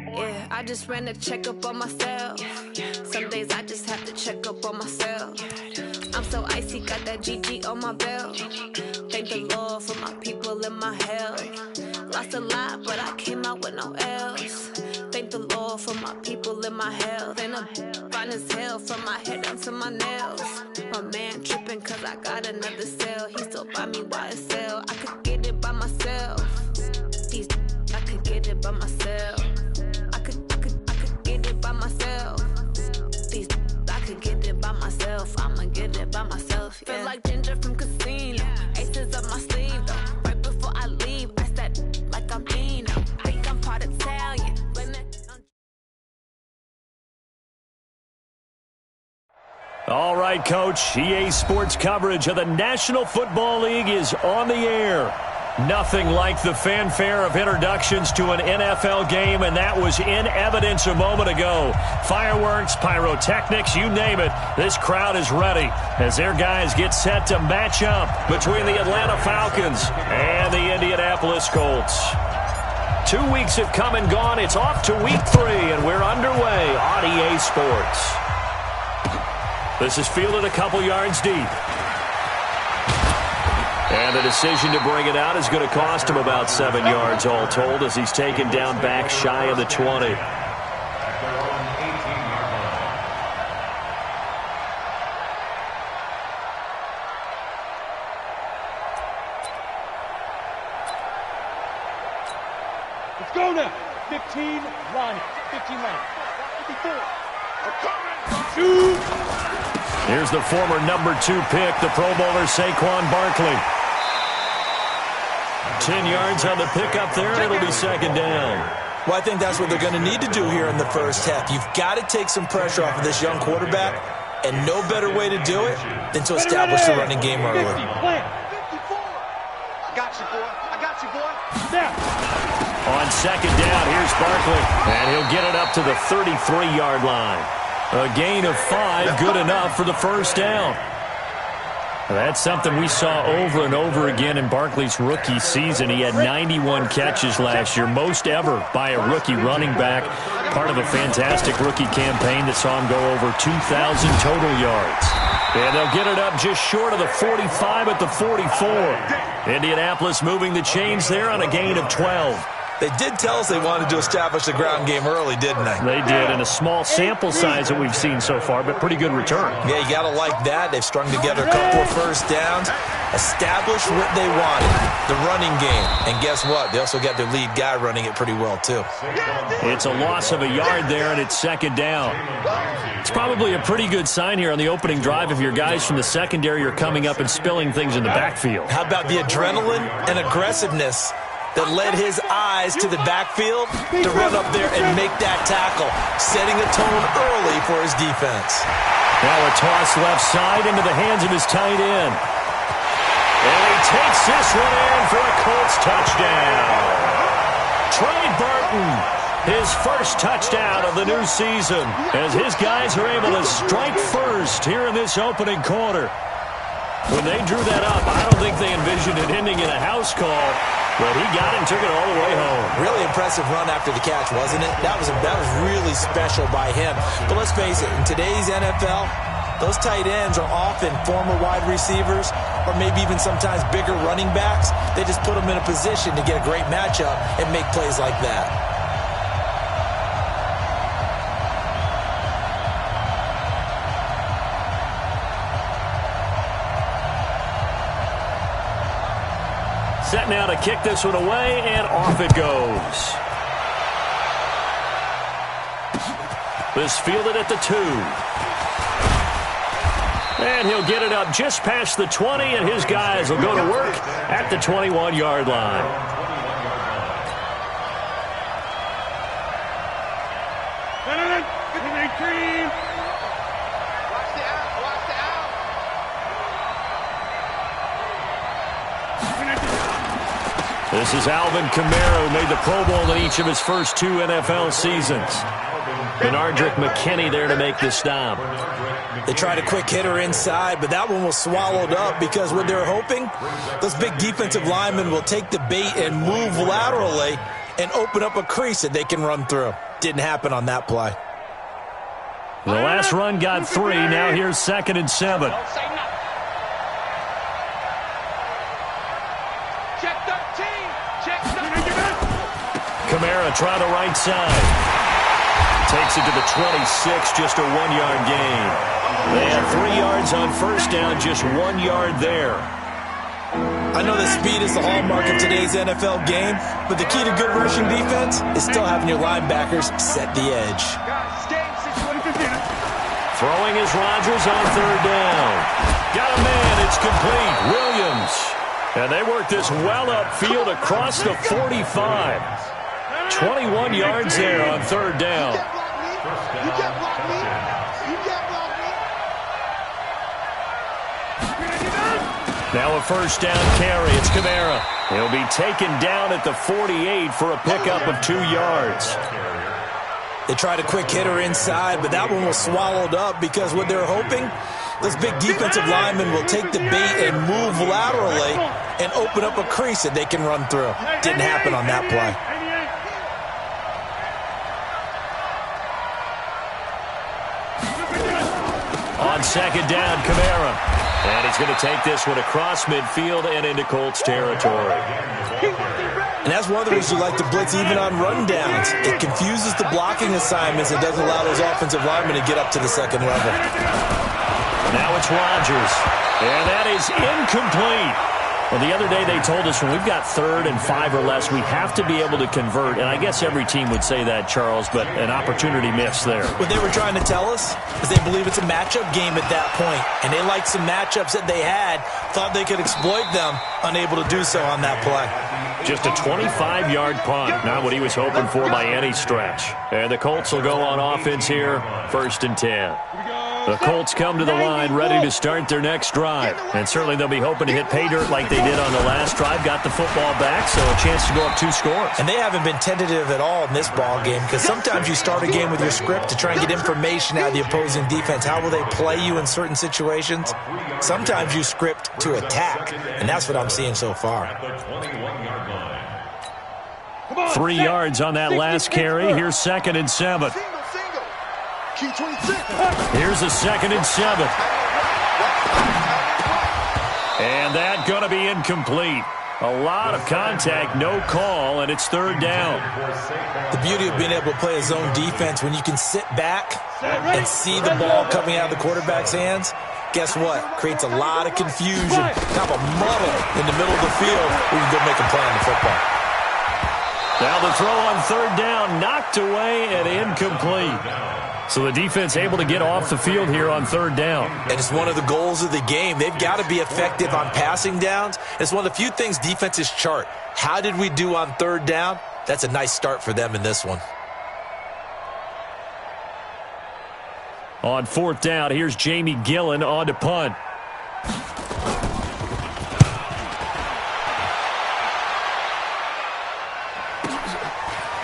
Yeah, I just ran a checkup on myself. Some days I just have to check up on myself. I'm so icy, got that GG on my belt. Thank the Lord for my people and my health. Lost a lot, but I came out with no L's. Thank the Lord for my people and my health. And I'm fine as hell from my head down to my nails. My man tripping cause I got another cell. He still buy me YSL. I could get it by myself. These I could get it by myself. I could get it by myself. These I could get it by myself. I'ma get it by myself. Yeah. Feel like Ginger from Casino. Aces up my sleeve though. Right before I leave, I said like I'm Dino. Think I'm part Italian. All right, Coach. EA Sports coverage of the National Football League is on the air. Nothing like the fanfare of introductions to an NFL game, and that was in evidence a moment ago. Fireworks, pyrotechnics, you name it. This crowd is ready as their guys get set to match up between the Atlanta Falcons and the Indianapolis Colts. 2 weeks have come and gone. It's off to week 3, and we're underway on EA Sports. This is fielded a couple yards deep. And the decision to bring it out is going to cost him about 7 yards all told as he's taken down back shy of the 20. Let's go now. 15 line. 15 line. 54. Shoot. Here's the former number 2 pick, the Pro Bowler Saquon Barkley. 10 yards on the pickup there, and it'll be second down. Well, I think that's what they're going to need to do here in the first half. You've got to take some pressure off of this young quarterback, and no better way to do it than to establish the running game early. 54. I got you, boy. I got you, boy. Snap. On second down, here's Barkley, and he'll get it up to the 33-yard line. A gain of 5, good enough for the first down. That's something we saw over and over again in Barkley's rookie season. He had 91 catches last year, most ever by a rookie running back, part of a fantastic rookie campaign that saw him go over 2,000 total yards. And they'll get it up just short of the 45 at the 44. Indianapolis moving the chains there on a gain of 12. They did tell us they wanted to establish the ground game early, didn't they? They did, and a small sample size that we've seen so far, but pretty good return. Yeah, you got to like that. They've strung together a couple of first downs, established what they wanted, the running game. And guess what? They also got their lead guy running it pretty well, too. It's a loss of a yard there, and it's second down. It's probably a pretty good sign here on the opening drive if your guys from the secondary are coming up and spilling things in the backfield. How about the adrenaline and aggressiveness that led his eyes to the backfield to run up there and make that tackle, setting a tone early for his defense. Now a toss left side into the hands of his tight end. And he takes this one in for a Colts touchdown. Trey Burton, his first touchdown of the new season, as his guys are able to strike first here in this opening quarter. When they drew that up, I don't think they envisioned it ending in a house call. But he got it and took it all the way home. Really impressive run after the catch, wasn't it? That was really special by him. But let's face it, in today's NFL, those tight ends are often former wide receivers or maybe even sometimes bigger running backs. They just put them in a position to get a great matchup and make plays like that. Set now to kick this one away, and off it goes. This fielded at the 2. And he'll get it up just past the 20, and his guys will go to work at the 21-yard line. This is Alvin Kamara, who made the Pro Bowl in each of his first 2 NFL seasons. Benardrick McKinney there to make the stop. They tried a quick hitter inside, but that one was swallowed up because what they're hoping, those big defensive linemen will take the bait and move laterally and open up a crease that they can run through. Didn't happen on that play. The last run got 3. Now here's 2nd and 7. Check 13. Check 13. Kamara try the right side. Takes it to the 26, just a 1-yard gain. They had 3 yards on first down, just 1 yard there. I know that speed is the hallmark of today's NFL game, but the key to good rushing defense is still having your linebackers set the edge. Throwing is Rodgers on 3rd down. Got a man, it's complete. Williams. And they work this well upfield across the 45. 21 yards there on 3rd down. You can't block me. You can't block me. Now a first down carry. It's Kamara. He'll be taken down at the 48 for a pickup of 2 yards. They tried a quick hitter inside, but that one was swallowed up because what they're hoping, those big defensive linemen will take the bait and move laterally and open up a crease that they can run through. Didn't happen on that play. On 2nd down, Kamara. And he's going to take this one across midfield and into Colts territory. And that's one of the reasons you like to blitz even on run downs. It confuses the blocking assignments and doesn't allow those offensive linemen to get up to the 2nd level. Now it's Rodgers. And that is incomplete. Well, the other day they told us when we've got 3rd and 5 or less, we have to be able to convert. And I guess every team would say that, Charles, but an opportunity missed there. What they were trying to tell us is they believe it's a matchup game at that point. And they liked some matchups that they had, thought they could exploit them, unable to do so on that play. Just a 25-yard punt, not what he was hoping for by any stretch. And the Colts will go on offense here, 1st and 10. The Colts come to the line ready to start their next drive. And certainly they'll be hoping to hit pay dirt like they did on the last drive. Got the football back, so a chance to go up 2 scores. And they haven't been tentative at all in this ball game because sometimes you start a game with your script to try and get information out of the opposing defense. How will they play you in certain situations? Sometimes you script to attack, and that's what I'm seeing so far. 3 yards on that last carry. Here's 2nd and 7. Here's a 2nd and 7. And that going to be incomplete. A lot of contact, no call, and it's 3rd down. The beauty of being able to play a zone defense when you can sit back and see the ball coming out of the quarterback's hands, guess what? Creates a lot of confusion, kind of a muddle in the middle of the field where you can go make a play on the football. Now the throw on 3rd down, knocked away and incomplete. So the defense able to get off the field here on 3rd down. And it's one of the goals of the game. They've got to be effective on passing downs. It's one of the few things defenses chart. How did we do on 3rd down? That's a nice start for them in this one. On 4th down, here's Jamie Gillen on to punt.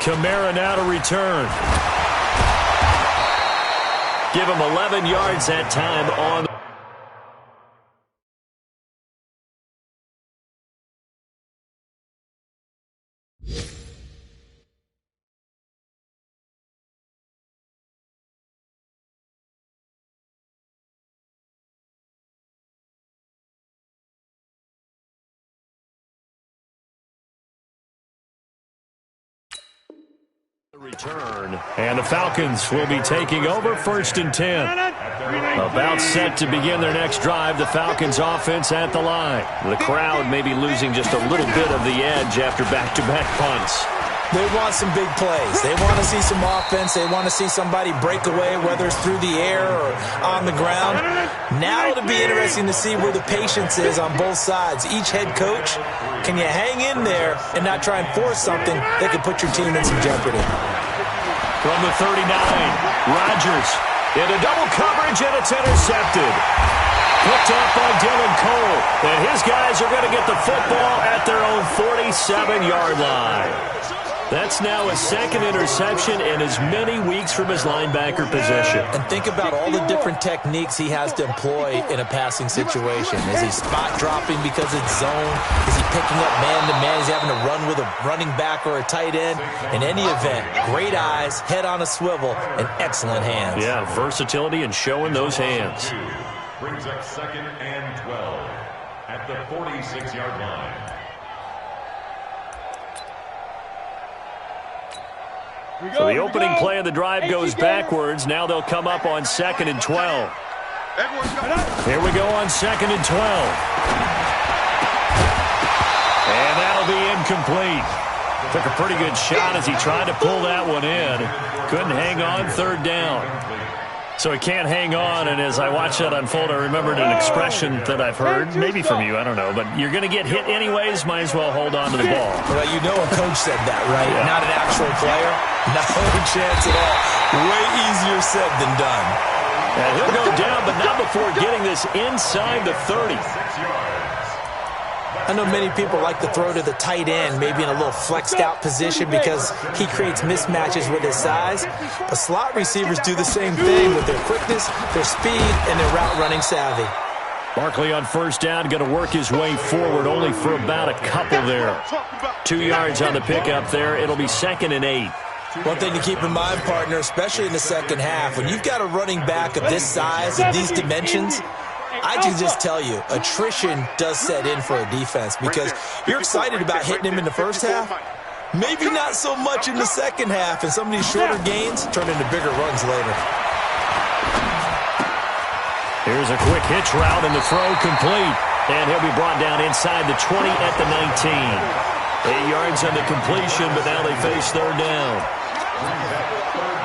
Kamara now to return. Give him 11 yards that time on. Return, and the Falcons will be taking over 1st and 10. About set to begin their next drive. The Falcons offense at the line. The crowd may be losing just a little bit of the edge after back-to-back punts. They want some big plays. They want to see some offense. They want to see somebody break away, whether it's through the air or on the ground. Now it'll be interesting to see where the patience is on both sides. Each head coach, can you hang in there and not try and force something that could put your team in some jeopardy? From the 39, Rodgers into double coverage, and it's intercepted. Picked off by Dylan Cole. And his guys are going to get the football at their own 47-yard line. That's now his second interception in as many weeks from his linebacker position. And think about all the different techniques he has to employ in a passing situation. Is he spot dropping because it's zone? Is he picking up man-to-man? Is he having to run with a running back or a tight end? In any event, great eyes, head on a swivel, and excellent hands. Yeah, versatility and showing those hands. Brings up 2nd and 12 at the 46-yard line. So the opening play of the drive goes backwards. Now they'll come up on 2nd and 12. Here we go on 2nd and 12. And that'll be incomplete. Took a pretty good shot as he tried to pull that one in. Couldn't hang on, 3rd down. So he can't hang on, and as I watched that unfold, I remembered an expression that I've heard, maybe from you, I don't know, but you're going to get hit anyways, might as well hold on to the ball. Well, you know a coach said that, right? Yeah. Not an actual player. No chance at all. Way easier said than done. And he'll go down, but not before getting this inside the 30. I know many people like to throw to the tight end, maybe in a little flexed out position because he creates mismatches with his size. But slot receivers do the same thing with their quickness, their speed, and their route running savvy. Barkley on 1st down, going to work his way forward only for about a couple there. 2 yards on the pickup there. It'll be 2nd and 8. One thing to keep in mind, partner, especially in the second half, when you've got a running back of this size, of these dimensions, I can just tell you, attrition does set in for a defense because you're excited about hitting him in the first half. Maybe not so much in the second half, and some of these shorter gains turn into bigger runs later. Here's a quick hitch route, and the throw complete. And he'll be brought down inside the 20 at the 19. 8 yards on the completion, but now they face 3rd down.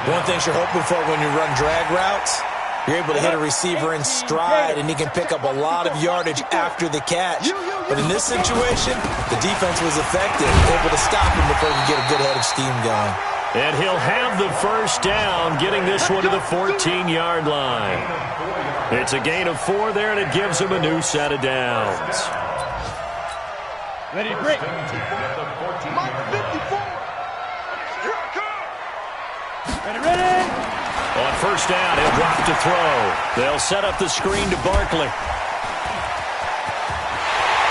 One thing you're hoping for when you run drag routes, you're able to hit a receiver in stride, and he can pick up a lot of yardage after the catch. But in this situation, the defense was effective, able to stop him before he could get a good head of steam going. And he'll have the 1st down, getting this one to the 14-yard line. It's a gain of 4 there, and it gives him a new set of downs. Ready to break. Ready. On 1st down, he'll drop to throw. They'll set up the screen to Barkley.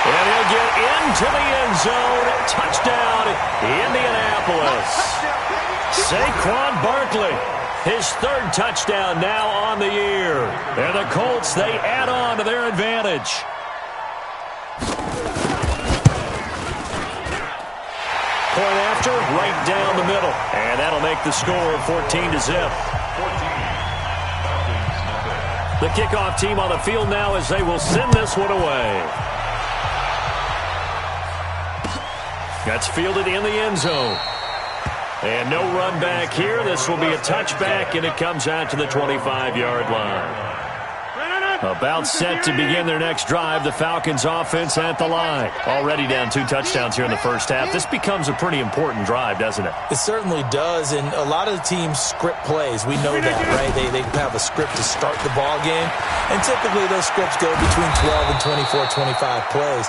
And he'll get into the end zone. Touchdown, Indianapolis. Saquon Barkley, his 3rd touchdown now on the year. And the Colts, they add on to their advantage. Point after, right down the middle. And that'll make the score 14-0. The kickoff team on the field now as they will send this one away. That's fielded in the end zone. And no run back here. This will be a touchback, and it comes out to the 25-yard line. About set to begin their next drive, the Falcons offense at the line. Already down 2 touchdowns here in the first half. This becomes a pretty important drive, doesn't it? It certainly does, and a lot of the teams script plays. We know that, right? They have a script to start the ball game, and typically those scripts go between 12 and 24, 25 plays.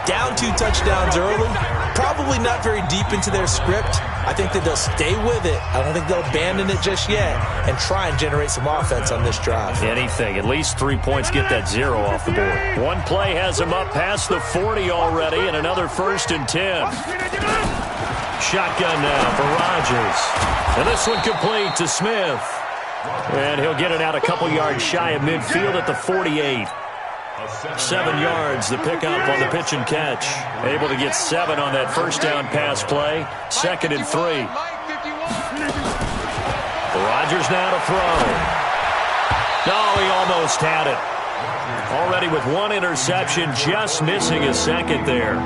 Down 2 touchdowns early, probably not very deep into their script. I think that they'll stay with it. I don't think they'll abandon it just yet and try and generate some offense on this drive. Anything. At least 3 points, get that 0 off the board. One play has them up past the 40 already, and another 1st and 10. Shotgun now for Rodgers. And this one complete to Smith. And he'll get it out a couple yards shy of midfield at the 48. 7 yards, the pickup on the pitch and catch. Able to get 7 on that 1st down pass play. 2nd and 3. Rodgers now to throw. No, he almost had it. Already with 1 interception, just missing a 2nd there.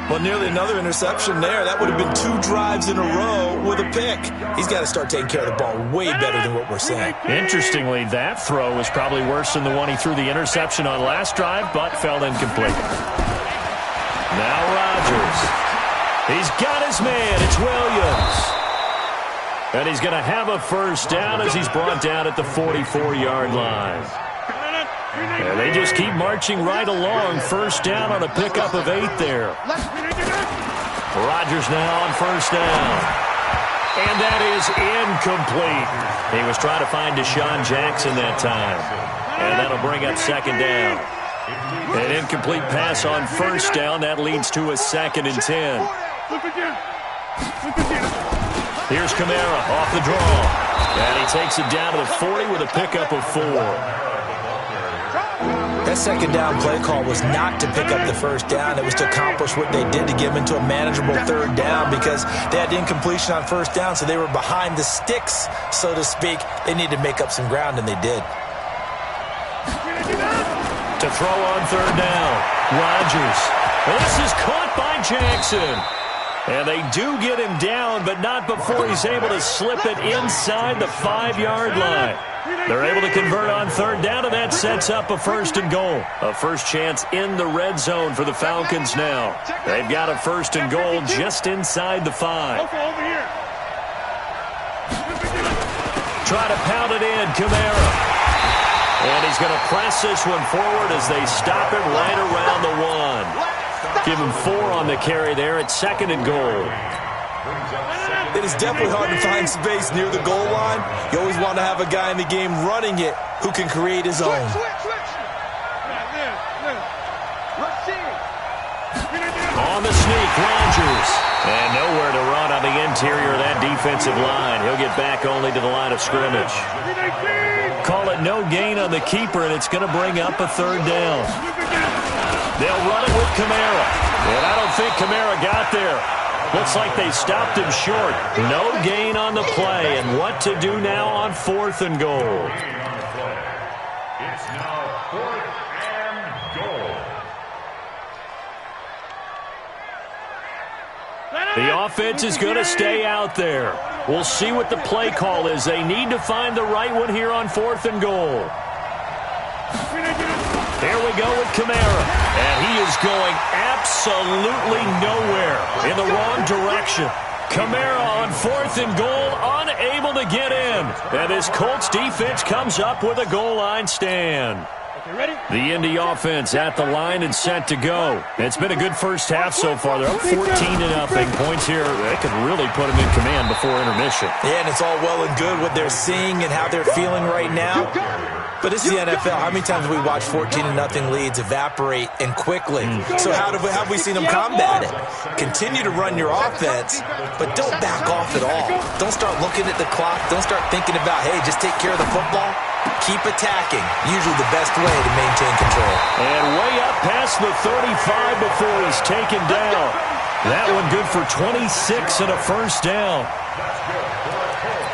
Well, nearly another interception there. That would have been 2 drives in a row with a pick. He's got to start taking care of the ball way better than what we're seeing. Interestingly, that throw was probably worse than the one he threw the interception on last drive, but fell incomplete. Now Rodgers. He's got his man. It's Williams. And he's going to have a 1st down as he's brought down at the 44-yard line. And they just keep marching right along. 1st down on a pickup of 8 there. Rodgers now on first down. And that is incomplete. He was trying to find Deshaun Jackson that time. And that'll bring up second down. An incomplete pass on first down. That leads to a 2nd and 10. Here's Kamara off the draw. And he takes it down to the 40 with a pickup of 4. That second down play call was not to pick up the first down. It was to accomplish what they did to get them into a manageable third down because they had incompletion on first down, so they were behind the sticks, so to speak. They needed to make up some ground, and they did. To throw on third down, Rodgers. This is caught by Jackson. And they do get him down, but not before he's able to slip it inside the 5-yard line. They're able to convert on third down, and that sets up a 1st and goal. A first chance in the red zone for the Falcons now. They've got a 1st and goal just inside the 5. Try to pound it in, Kamara. And he's going to press this one forward as they stop it right around the 1. Give him 4 on the carry there at 2nd and goal. It is definitely hard to find space near the goal line. You always want to have a guy in the game running it who can create his own. On the sneak, Rodgers. And nowhere to run on the interior of that defensive line. He'll get back only to the line of scrimmage. Call it no gain on the keeper, and it's going to bring up a 3rd down. They'll run it with Kamara. And I don't think Kamara got there. Looks like they stopped him short. No gain on the play. And what to do now on 4th and goal? It's now 4th and goal. The offense is going to stay out there. We'll see what the play call is. They need to find the right one here on 4th and goal. Here we go with Kamara. And he is going absolutely nowhere in the wrong direction. Kamara on 4th and goal, unable to get in. And this Colts defense comes up with a goal line stand. The Indy offense at the line and set to go. It's been a good first half so far. They're up 14-0. Points here. They could really put them in command before intermission. Yeah, and it's all well and good what they're seeing and how they're feeling right now. But it's the NFL. How many times have we watched 14-0 leads evaporate and quickly? So how have we seen them combat it? Continue to run your offense, but don't back off at all. Don't start looking at the clock. Don't start thinking about, hey, just take care of the football. Keep attacking. Usually the best way to maintain control. And way up past the 35 before he's taken down. That one good for 26 and a first down.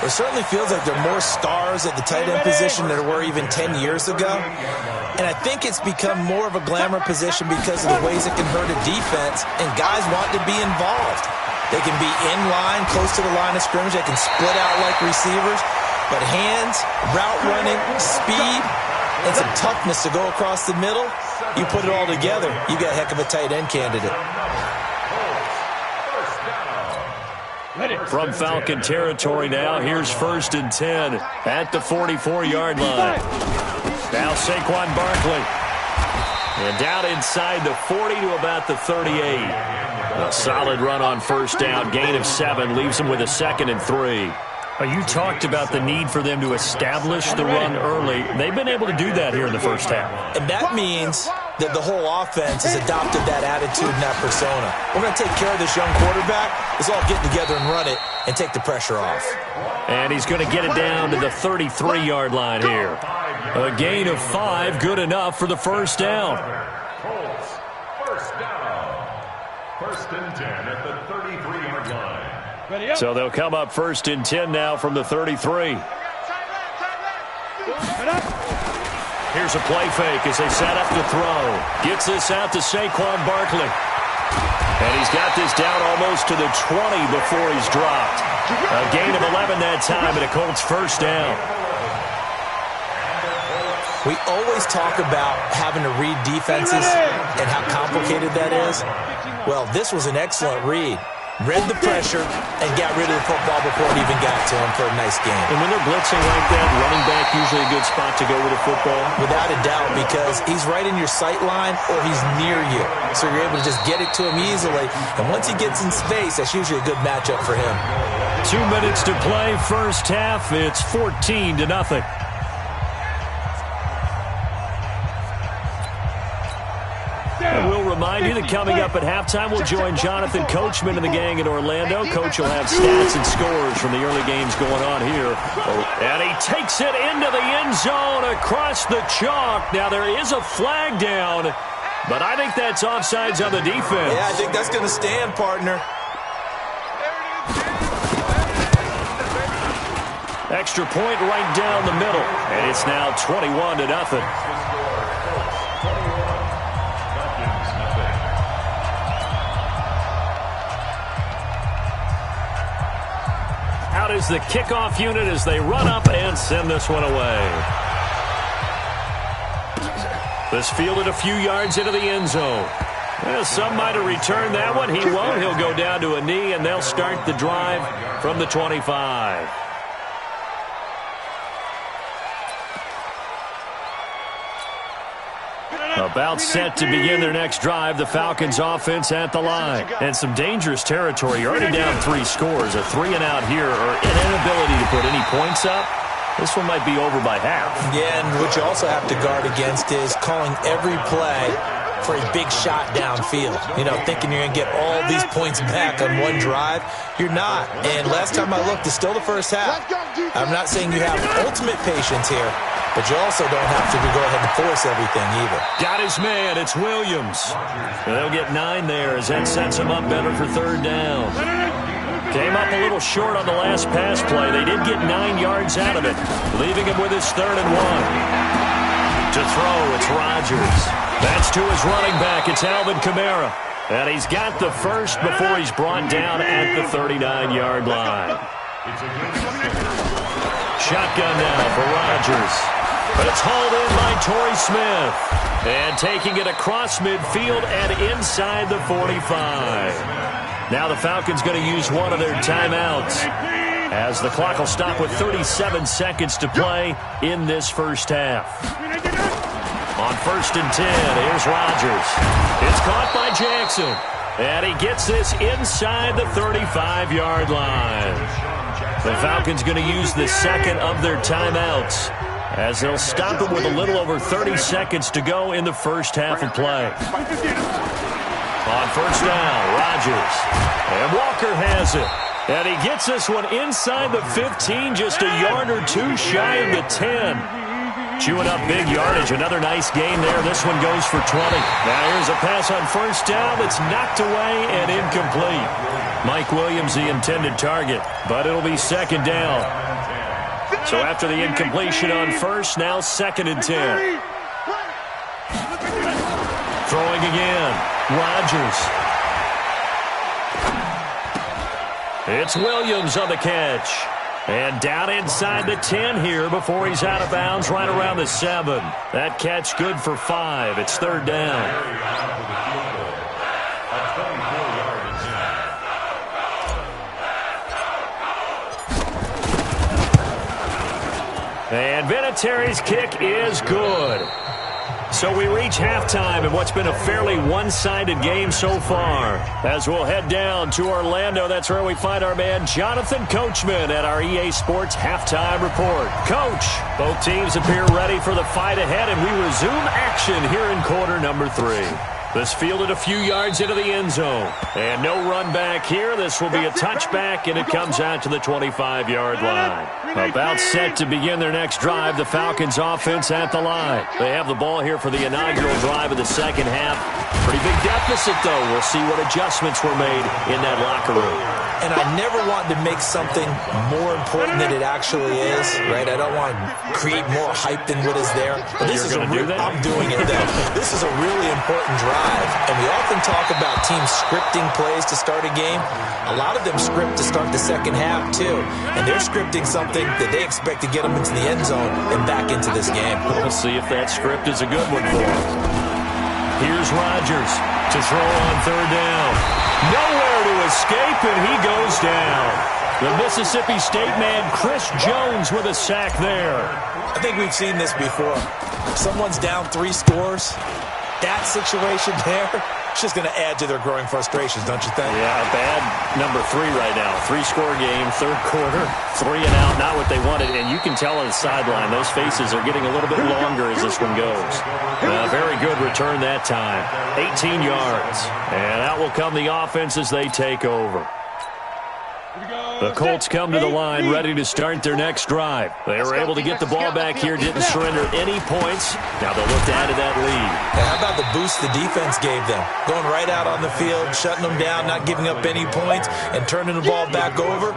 It certainly feels like there are more stars at the tight end position than there were even 10 years ago. And I think it's become more of a glamour position because of the ways it can hurt a defense, and guys want to be involved. They can be in line, close to the line of scrimmage. They can split out like receivers. But hands, route running, speed, and some toughness to go across the middle, you put it all together, you got a heck of a tight end candidate. From Falcon territory now, here's 1st and 10 at the 44-yard line. Now Saquon Barkley. And down inside the 40 to about the 38. A solid run on first down, gain of 7, leaves him with a 2nd and 3. You talked about the need for them to establish the run early. They've been able to do that here in the first half. And that means that the whole offense has adopted that attitude and that persona. We're going to take care of this young quarterback. Let's all get together and run it and take the pressure off. And he's going to get it down to the 33-yard line here. A gain of 5, good enough for the first down. Colts, first down. 1st and 10 at the 33-yard line. So they'll come up 1st and 10 now from the 33. Here's a play fake as they set up to throw. Gets this out to Saquon Barkley. And he's got this down almost to the 20 before he's dropped. A gain of 11 that time and a Colts first down. We always talk about having to read defenses and how complicated that is. Well, this was an excellent read. read the pressure, and got rid of the football before it even got to him for a nice game. And when they're blitzing like that, running back usually a good spot to go with the football? Without a doubt, because he's right in your sight line or he's near you. So you're able to just get it to him easily. And once he gets in space, that's usually a good matchup for him. 2 minutes to play, first half. It's 14-0. And we'll remind you that coming up at halftime, we'll join Jonathan Coachman and the gang in Orlando. Coach will have stats and scores from the early games going on here. And he takes it into the end zone across the chalk. Now, there is a flag down, but I think that's offsides on the defense. Yeah, I think that's going to stand, partner. Extra point right down the middle. And it's now 21-0. Out is the kickoff unit as they run up and send this one away. This fielded a few yards into the end zone. Well, some might have returned that one. He won't. He'll go down to a knee, and they'll start the drive from the 25. About set to begin their next drive, the Falcons offense at the line. And some dangerous territory. You're already down 3 scores. A 3-and-out here, or an inability to put any points up. This one might be over by half. Yeah, and what you also have to guard against is calling every play for a big shot downfield. You know, thinking you're going to get all these points back on one drive. You're not. And last time I looked, it's still the first half. I'm not saying you have ultimate patience here, but you also don't have to go ahead and force everything either. Got his man. It's Williams. They'll get 9 there as that sets him up better for third down. Came up a little short on the last pass play. They did get 9 yards out of it, leaving him with his 3rd and 1. To throw, it's Rodgers. That's to his running back. It's Alvin Kamara. And he's got the first before he's brought down at the 39-yard line. Shotgun now for Rodgers. But it's hauled in by Torrey Smith. And taking it across midfield and inside the 45. Now the Falcons going to use one of their timeouts, as the clock will stop with 37 seconds to play in this first half. On 1st and 10, here's Rodgers. It's caught by Jackson. And he gets this inside the 35-yard line. The Falcons going to use the second of their timeouts, as they'll stop it with a little over 30 seconds to go in the first half of play. On 1st down, Rodgers. And Walker has it. And he gets this one inside the 15, just a yard or 2 shy of the 10. Chewing up big yardage. Another nice gain there. This one goes for 20. Now here's a pass on 1st down that's knocked away and incomplete. Mike Williams, the intended target, but it'll be 2nd down. So after the incompletion on 1st, now 2nd and 10. Throwing again. Rodgers. It's Williams on the catch. And down inside the 10 here before he's out of bounds right around the 7. That catch good for 5. It's 3rd down. And Vinatieri's kick is good. So we reach halftime in what's been a fairly one-sided game so far. As we'll head down to Orlando, that's where we find our man Jonathan Coachman at our EA Sports Halftime Report. Coach, both teams appear ready for the fight ahead, and we resume action here in quarter number 3. This fielded a few yards into the end zone. And no run back here. This will be a touchback, and it comes out to the 25-yard line. About set to begin their next drive, the Falcons offense at the line. They have the ball here for the inaugural drive of the second half. Pretty big deficit, though. We'll see what adjustments were made in that locker room. And I never want to make something more important than it actually is, right? I don't want to create more hype than what is there. But this is I'm doing it, though. This is a really important drive. And we often talk about teams scripting plays to start a game. A lot of them script to start the second half, too. And they're scripting something that they expect to get them into the end zone and back into this game. We'll see if that script is a good one for them. Here's Rodgers to throw on 3rd down. Nowhere to escape, and he goes down. The Mississippi State man, Chris Jones, with a sack there. I think we've seen this before. Someone's down 3 scores. That situation there, it's just going to add to their growing frustrations, don't you think? Yeah, bad number 3 right now. 3-score game, third quarter, 3 and out, not what they wanted. And you can tell on the sideline, those faces are getting a little bit longer as this one goes. Very good return that time. 18 yards. And out will come the offense as they take over. The Colts come to the line ready to start their next drive. They were able to get the ball back here, didn't surrender any points. Now they'll look to add to that lead. Yeah, how about the boost the defense gave them? Going right out on the field, shutting them down, not giving up any points, and turning the ball back over.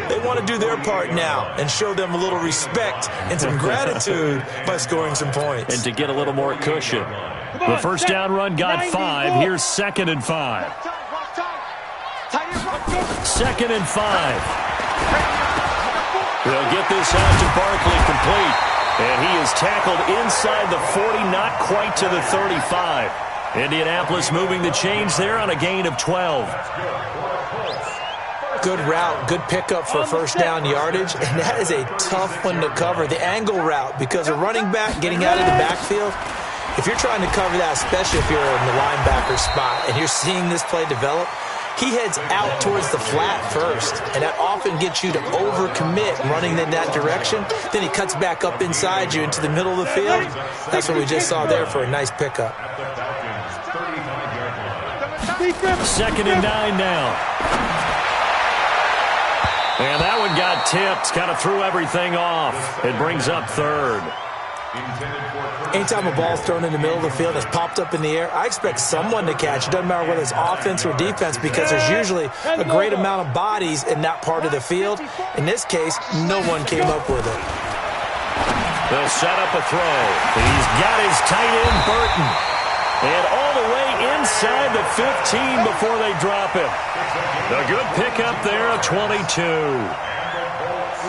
They want to do their part now and show them a little respect and some gratitude by scoring some points. And to get a little more cushion. The first down run got 5. Here's 2nd and 5. 2nd and 5. They'll get this out to Barkley complete. And he is tackled inside the 40, not quite to the 35. Indianapolis moving the chains there on a gain of 12. Good route, good pickup for first down yardage, and that is a tough one to cover, the angle route, because a running back getting out of the backfield, if you're trying to cover that, especially if you're in the linebacker spot and you're seeing this play develop, he heads out towards the flat first, and that often gets you to overcommit running in that direction. Then he cuts back up inside you into the middle of the field. That's what we just saw there for a nice pickup. 2nd and 9 now. And that one got tipped, kind of threw everything off. It brings up 3rd. Anytime a ball's thrown in the middle of the field that's popped up in the air, I expect someone to catch. It doesn't matter whether it's offense or defense, because there's usually a great amount of bodies in that part of the field. In this case, no one came up with it. They'll set up a throw. He's got his tight end, Burton. And all the way inside the 15 before they drop him. A good pickup there, a 22. Here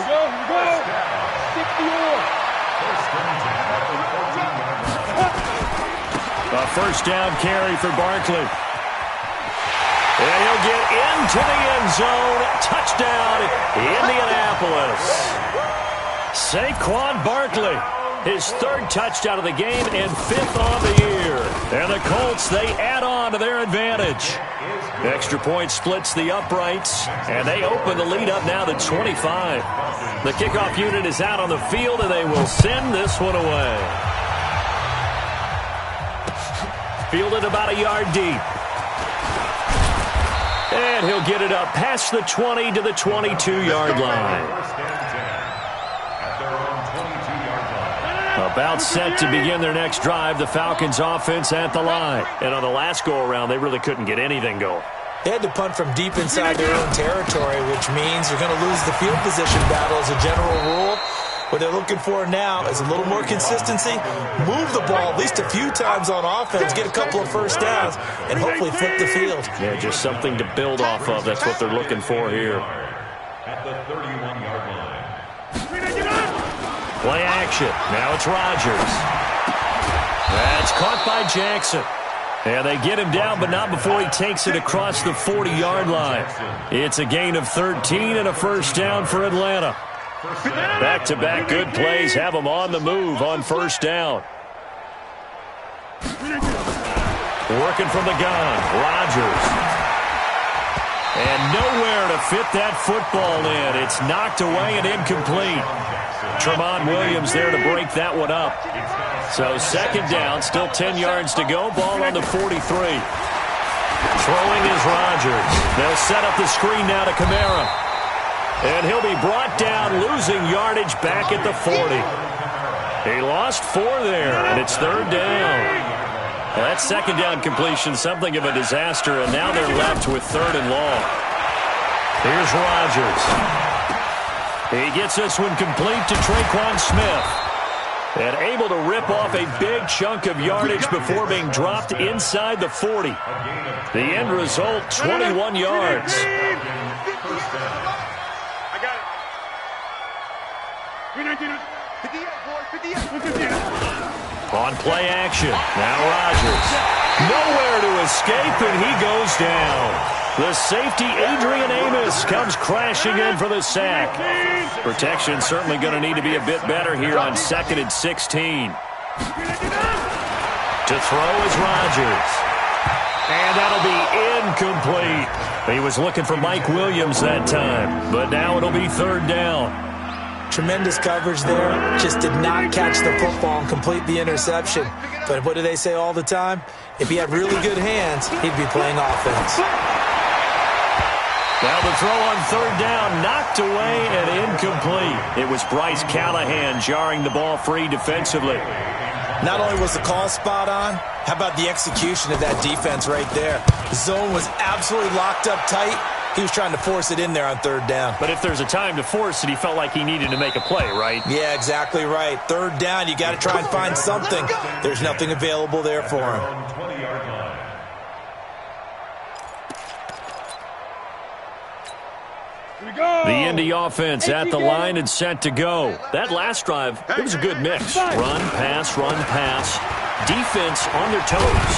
we go. 60-yard. A first down carry for Barkley. And he'll get into the end zone. Touchdown, Indianapolis. Saquon Barkley, his 3rd touchdown of the game and 5th on the year. And the Colts, they add on to their advantage. Extra point splits the uprights, and they open the lead up now to 25. The kickoff unit is out on the field, and they will send this one away. Fielded about a yard deep. And he'll get it up past the 20 to the 22-yard line. About set to begin their next drive, the Falcons offense at the line. And on the last go-around, they really couldn't get anything going. They had to punt from deep inside their own territory, which means they're going to lose the field position battle as a general rule. What they're looking for now is a little more consistency, move the ball at least a few times on offense, get a couple of first downs, and hopefully flip the field. Yeah, just something to build off of. That's what they're looking for here. At the 31-yard line. Play action. Now it's Rodgers. That's caught by Jackson. And they get him down, but not before he takes it across the 40-yard line. It's a gain of 13 and a first down for Atlanta. Back-to-back good plays have them on the move on first down. Working from the gun, Rodgers. And nowhere to fit that football in. It's knocked away and incomplete. Tremont Williams there to break that one up. So 2nd down, still 10 yards to go. Ball on the 43. Throwing is Rodgers. They'll set up the screen now to Kamara. And he'll be brought down, losing yardage back at the 40. He lost 4 there, and it's 3rd down. Now that 2nd down completion, something of a disaster, and now they're left with 3rd and long. Here's Rodgers. He gets this one complete to Traquan Smith. And able to rip off a big chunk of yardage before being dropped inside the 40. The end result, 21 yards. On play action. Now Rodgers. Nowhere to escape, and he goes down. The safety, Adrian Amos, comes crashing in for the sack. Protection certainly going to need to be a bit better here on 2nd and 16. To throw is Rodgers. And that'll be incomplete. He was looking for Mike Williams that time, but now it'll be 3rd down. Tremendous coverage there. Just did not catch the football and complete the interception. But what do they say all the time? If he had really good hands, he'd be playing offense. Now the throw on 3rd down, knocked away and incomplete. It was Bryce Callahan jarring the ball free defensively. Not only was the call spot on, how about the execution of that defense right there? The zone was absolutely locked up tight. He was trying to force it in there on 3rd down. But if there's a time to force it, he felt like he needed to make a play, right? Yeah, exactly right. 3rd down, you got to try and find something. There's nothing available there for him. The Indy offense at the line and set to go. That last drive, it was a good mix. Run, pass. Defense on their toes.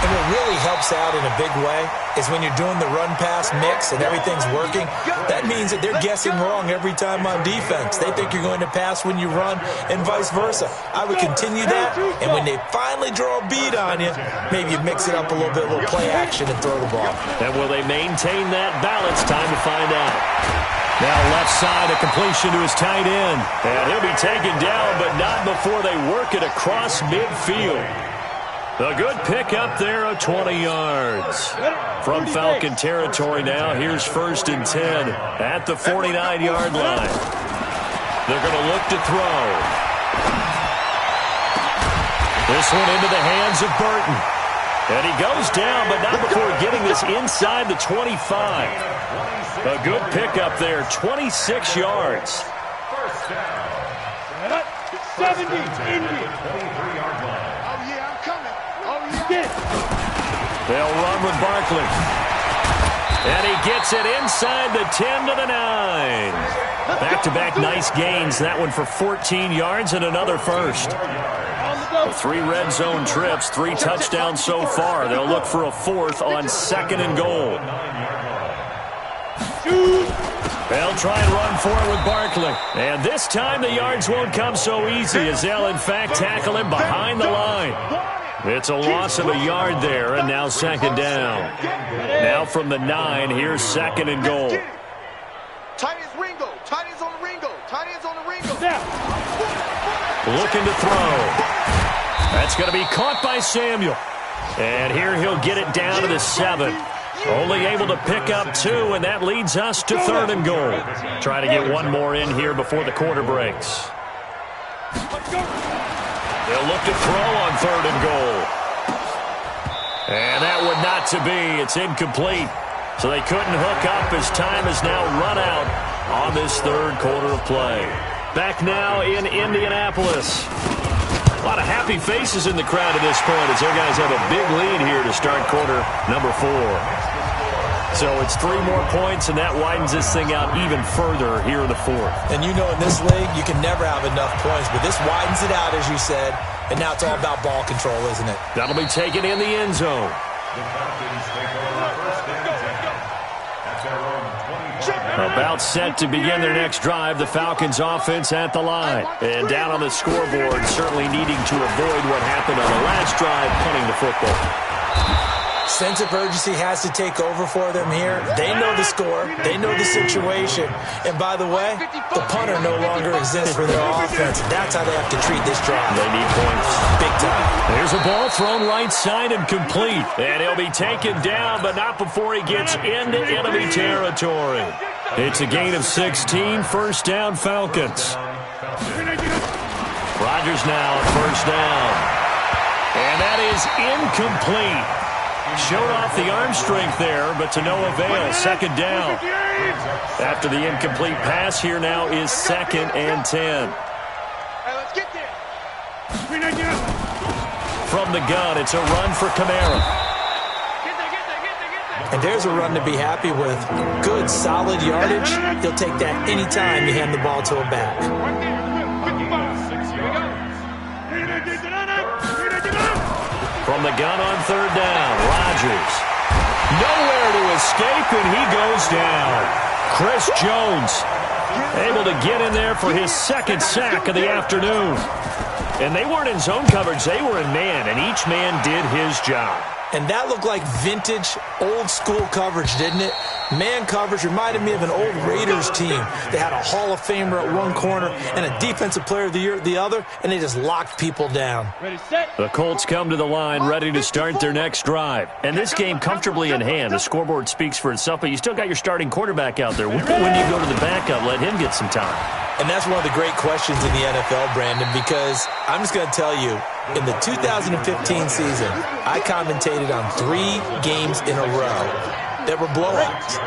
And what really helps out in a big way is when you're doing the run-pass mix and everything's working, that means that they're guessing wrong every time on defense. They think you're going to pass when you run and vice versa. I would continue that, and when they finally draw a beat on you, maybe you mix it up a little bit, a little play action and throw the ball. And will they maintain that balance? Time to find out. Now left side, a completion to his tight end. And he'll be taken down, but not before they work it across midfield. A good pickup there of 20 yards. From Falcon territory now, here's 1st and 10 at the 49-yard line. They're going to look to throw. This one into the hands of Burton. And he goes down, but not before getting this inside the 25. A good pickup there, 26 yards. 70, Indy. They'll run with Barkley. And he gets it inside the 10 to the 9. Back-to-back nice gains. That one for 14 yards and another first. 3 red zone trips, 3 touchdowns so far. They'll look for a 4th on 2nd and goal. They'll try and run for it with Barkley. And this time the yards won't come so easy as they'll, in fact, tackle him behind the line. It's a loss of a yard there, and now 2nd down. Now from the 9, here's 2nd and goal. Tight ends Ringo. Tight ends on the Ringo. Tight ends on the Ringo. Looking to throw. That's going to be caught by Samuel. And here he'll get it down to the 7. Only able to pick up 2, and that leads us to 3rd and goal. Try to get one more in here before the quarter breaks. They'll look to throw on 3rd and goal. And that would not to be. It's incomplete. So they couldn't hook up as time is now run out on this 3rd quarter of play. Back now in Indianapolis. A lot of happy faces in the crowd at this point as their guys have a big lead here to start quarter number 4. So it's 3 more points, and that widens this thing out even further here in the 4th. And you know in this league, you can never have enough points, but this widens it out, as you said, and now it's all about ball control, isn't it? That'll be taken in the end zone. About set to begin their next drive, the Falcons offense at the line. And down on the scoreboard, certainly needing to avoid what happened on the last drive, punting the football. Sense of urgency has to take over for them here. They know the score. They know the situation. And by the way, the punter no longer exists for their offense. That's how they have to treat this drive. They need points. Big time. There's a ball thrown right side and complete. And he'll be taken down, but not before he gets into enemy territory. It's a gain of 16, 1st down Falcons. Rodgers now at 1st down. And that is incomplete. Showed off the arm strength there, but to no avail. 2nd down. After the incomplete pass, here now is 2nd and 10. From the gun, it's a run for Kamara. And there's a run to be happy with. Good, solid yardage. He'll take that anytime you hand the ball to a back. From the gun on third down, Rodgers. Nowhere to escape, and he goes down. Chris Jones able to get in there for his second sack of the afternoon. And they weren't in zone coverage. They were in man, and each man did his job. And that looked like vintage, old-school coverage, didn't it? Man coverage reminded me of an old Raiders team. They had a Hall of Famer at one corner and a Defensive Player of the Year at the other, and they just locked people down. Ready, set. The Colts come to the line ready to start their next drive. And this game comfortably in hand. The scoreboard speaks for itself, but you still got your starting quarterback out there. When do you go to the backup, let him get some time? And that's one of the great questions in the NFL, Brandon, because I'm just going to tell you, in the 2015 season, I commentated on 3 games in a row that were blowouts.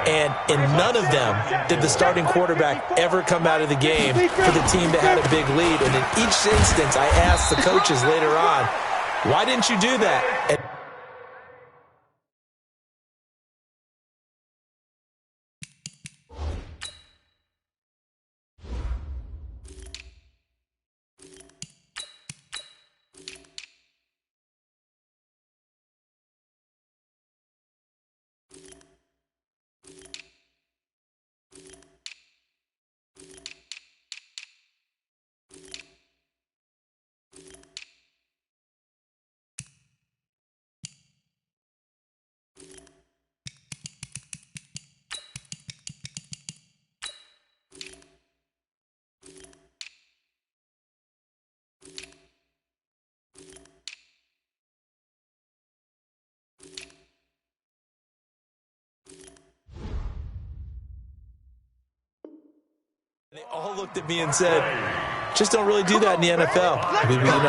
And in none of them did the starting quarterback ever come out of the game for the team that had a big lead. And in each instance, I asked the coaches later on, why didn't you do that? And they all looked at me and said, just don't really do that in the NFL.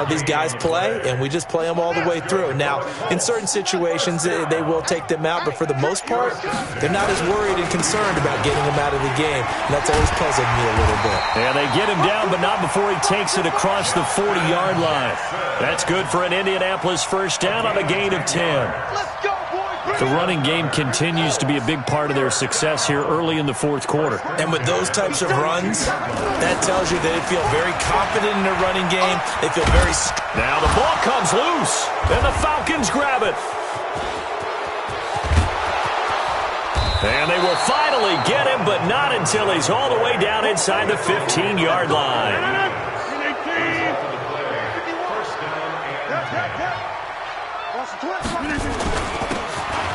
These guys play, and we just play them all the way through. Now, in certain situations, they will take them out, but for the most part, they're not as worried and concerned about getting them out of the game. And that's always puzzled me a little bit. Yeah, they get him down, but not before he takes it across the 40-yard line. That's good for an Indianapolis first down on a gain of 10. Let's go, boys. The running game continues to be a big part of their success here early in the fourth quarter. And with those types of runs, that tells you that they feel very confident in their running game. They feel very... Now the ball comes loose, and the Falcons grab it. And they will finally get him, but not until he's all the way down inside the 15-yard line.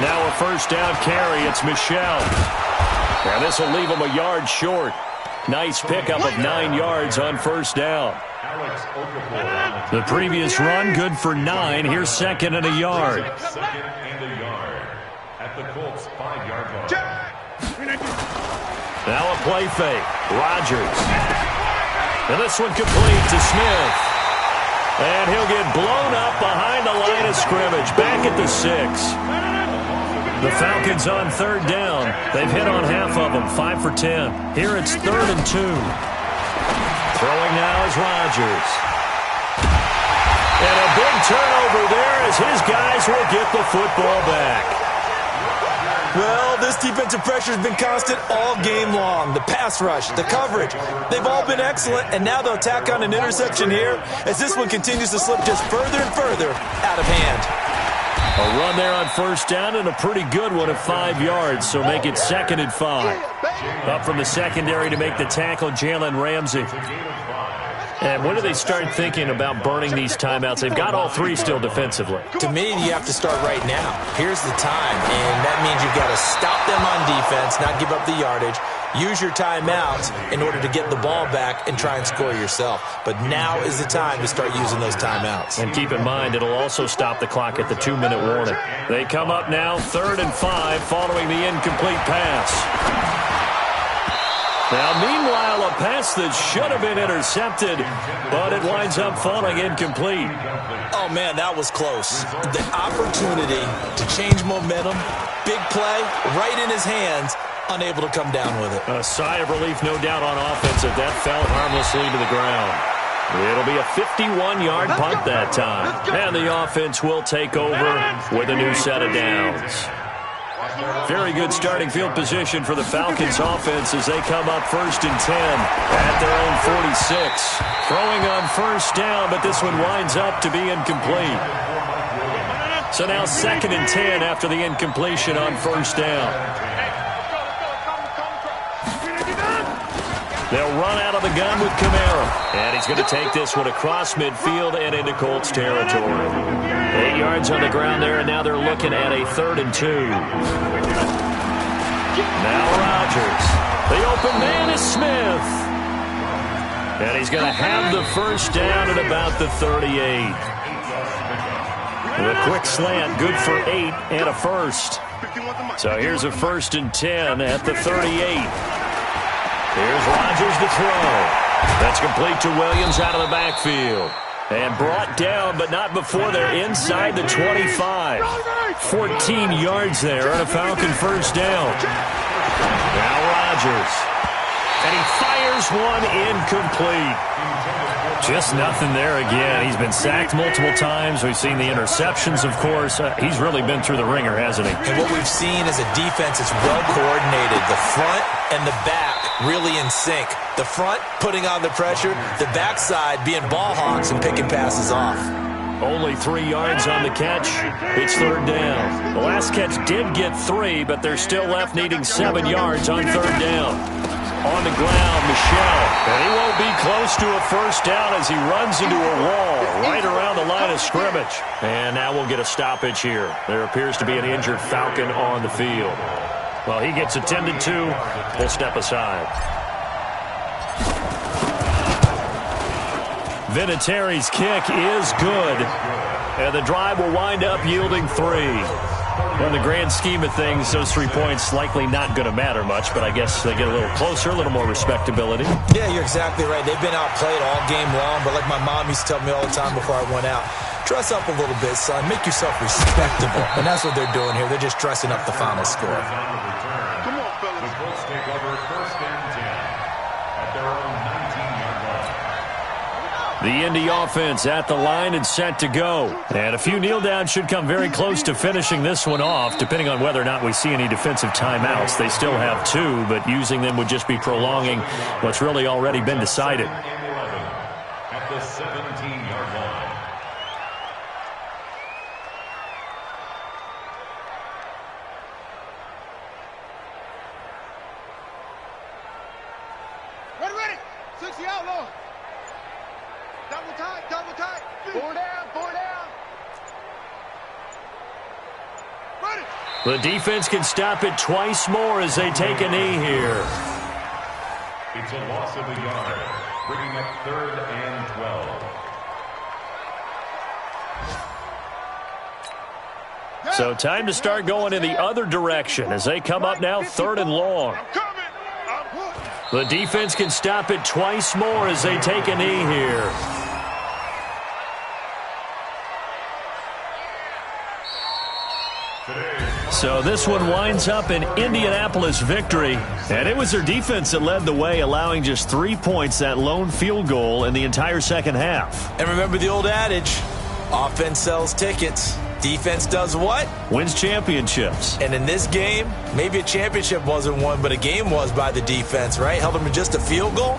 Now a first down carry. It's Michel. And this will leave him a yard short. Nice pickup of 9 yards on first down. The previous run, good for 9. Here's second and a yard. Second and a yard at the Colts 5-yard line. Now a play fake. Rodgers. And this one complete to Smith. And he'll get blown up behind the line of scrimmage. Back at the 6. The Falcons on third down. They've hit on half of them, 5 for 10. Here it's 3rd and 2. Throwing now is Rodgers. And a big turnover there as his guys will get the football back. Well, this defensive pressure has been constant all game long. The pass rush, the coverage, they've all been excellent, and now they'll tack on an interception here as this one continues to slip just further and further out of hand. A run there on first down and a pretty good one at 5 yards, so make it 2nd and 5. Up from the secondary to make the tackle, Jalen Ramsey. And when do they start thinking about burning these timeouts? They've got all 3 still defensively. To me, you have to start right now. Here's the time, and that means you've got to stop them on defense, not give up the yardage. Use your timeouts in order to get the ball back and try and score yourself. But now is the time to start using those timeouts. And keep in mind, it'll also stop the clock at the 2-minute warning. They come up now, 3rd and 5, following the incomplete pass. Now, meanwhile, a pass that should have been intercepted, but it winds up falling incomplete. Oh, man, that was close. The opportunity to change momentum, big play, right in his hands, unable to come down with it. A sigh of relief, no doubt, on offense if that fell harmlessly to the ground. It'll be a 51-yard punt that time. And the offense will take over with a new set of downs. Very good starting field position for the Falcons offense as they come up 1st and 10 at their own 46. Throwing on first down, but this one winds up to be incomplete. So now 2nd and 10 after the incompletion on first down. They'll run out of the gun with Kamara. And he's going to take this one across midfield and into Colts territory. 8 yards on the ground there, and now they're looking at a 3rd and 2. Now Rodgers. The open man is Smith. And he's going to have the first down at about the 38. The quick slant, good for 8 and a first. So here's a 1st and 10 at the 38. Here's Rodgers to throw. That's complete to Williams out of the backfield. And brought down, but not before they're inside the 25. 14 yards there on a Falcon first down. Now Rodgers. And he fires one incomplete. Just nothing there again. He's been sacked multiple times. We've seen the interceptions, of course. He's really been through the ringer, hasn't he? And what we've seen is a defense that's well coordinated. The front and the back really in sync. The front putting on the pressure. The backside being ball hawks and picking passes off. Only 3 yards on the catch. It's 3rd down. The last catch did get 3, but they're still left needing 7 yards on 3rd down. On the ground, Michel. And he won't be close to a first down as he runs into a wall right around the line of scrimmage. And now we'll get a stoppage here. There appears to be an injured Falcon on the field. Well, he gets attended to. We'll step aside. Vinatieri's kick is good. And the drive will wind up yielding 3. In the grand scheme of things, those 3 points likely not going to matter much, but I guess they get a little closer, a little more respectability. Yeah, you're exactly right. They've been outplayed all game long, but like my mom used to tell me all the time before I went out, dress up a little bit, son. Make yourself respectable. And that's what they're doing here. They're just dressing up the final score. Come on, fellas. The Colts take over 1st and 10 at their own 19-yard line. The Indy offense at the line and set to go. And a few kneel downs should come very close to finishing this one off, depending on whether or not we see any defensive timeouts. They still have 2, but using them would just be prolonging what's really already been decided. At the 17-yard line. Ready. 60 outlaw. Double tight. 4 down. Ready. The defense can stop it twice more as they take a knee here. It's a loss of a yard, bringing up 3rd and 12. So time to start going in the other direction as they come up now 3rd and long. The defense can stop it twice more as they take a knee here. So this one winds up an Indianapolis victory. And it was their defense that led the way, allowing just 3 points, that lone field goal in the entire second half. And remember the old adage, offense sells tickets. Defense does what? Wins championships. And in this game, maybe a championship wasn't won, but a game was by the defense, right? Held them to just a field goal.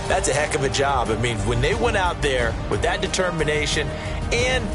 That's a heck of a job. I mean, when they went out there with that determination and